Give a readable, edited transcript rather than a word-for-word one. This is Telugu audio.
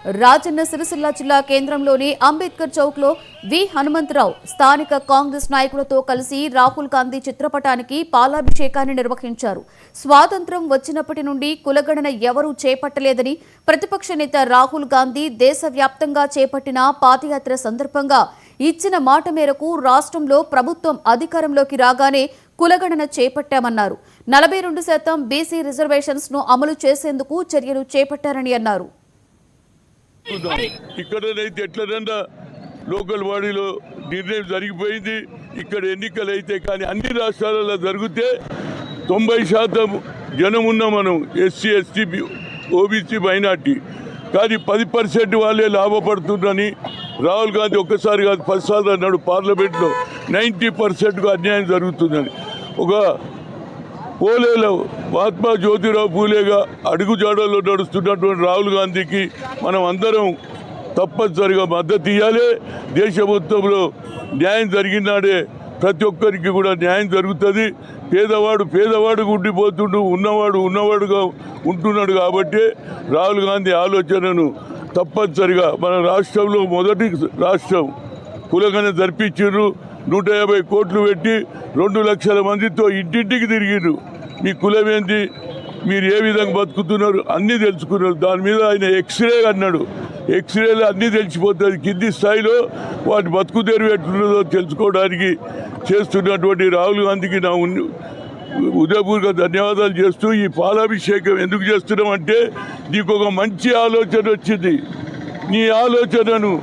రాజన్న సిరిసిల్ల జిల్లా కేంద్రంలోని అంబేద్కర్ చౌక్ లో వి హనుమంతరావు స్థానిక కాంగ్రెస్ నాయకులతో కలిసి రాహుల్ గాంధీ చిత్రపటానికి పాలాభిషేకాన్ని నిర్వహించారు. స్వాతంత్ర్యం వచ్చినప్పటి నుండి కులగణన ఎవరూ చేపట్టలేదని ప్రతిపక్ష నేత రాహుల్ గాంధీ దేశవ్యాప్తంగా చేపట్టిన పాదయాత్ర సందర్భంగా ఇచ్చిన మాట మేరకు రాష్ట్రంలో ప్రభుత్వం అధికారంలోకి రాగానే కులగణన చేపట్టామన్నారు. 42% బీసీ రిజర్వేషన్స్ ను అమలు చేసేందుకు చర్యలు చేపట్టారని అన్నారు. ఇక్కడనైతే ఎట్లనన్నా లోకల్ బాడీలో నిర్ణయం జరిగిపోయింది. ఇక్కడ ఎన్నికలు అయితే కానీ అన్ని రాష్ట్రాలలో జరిగితే 90% జనం ఉన్నాం మనం, ఎస్సీ ఎస్టీ ఓబీసీ మైనార్టీ. కానీ 10% వాళ్ళే లాభపడుతుందని రాహుల్ గాంధీ ఒక్కసారి కాదు 10 సార్లు అన్నాడు పార్లమెంట్లో. 90%కు అన్యాయం జరుగుతుందని. ఒక పోలేలో మహాత్మా జ్యోతిరావు పూలేగా అడుగుజాడల్లో నడుస్తున్నటువంటి రాహుల్ గాంధీకి మనం అందరం తప్పనిసరిగా మద్దతు ఇవ్వాలి. దేశ మొత్తంలో న్యాయం జరిగినాడే ప్రతి ఒక్కరికి కూడా న్యాయం జరుగుతుంది. పేదవాడు ఉండిపోతుండు, ఉన్నవాడుగా ఉంటున్నాడు. కాబట్టి రాహుల్ గాంధీ ఆలోచనను తప్పనిసరిగా మన రాష్ట్రంలో మొదటి రాష్ట్రం కులగణన జరిపించారు. 150 కోట్లు పెట్టి 2 లక్షల మందితో ఇంటింటికి తిరిగిరు. మీ కులం ఏంది, మీరు ఏ విధంగా బతుకుతున్నారు అన్నీ తెలుసుకున్నారు. దాని మీద ఆయన ఎక్స్రే అన్నాడు. ఎక్స్రేలో అన్నీ తెలిసిపోతుంది. కింది స్థాయిలో వాటి బతుకు తెరువు ఎట్లున్నదో తెలుసుకోవడానికి చేస్తున్నటువంటి రాహుల్ గాంధీకి నా ఉదయపూర్వక ధన్యవాదాలు చేస్తూ, ఈ పాలాభిషేకం ఎందుకు చేస్తున్నామంటే నీకు ఒక మంచి ఆలోచన వచ్చింది. నీ ఆలోచనను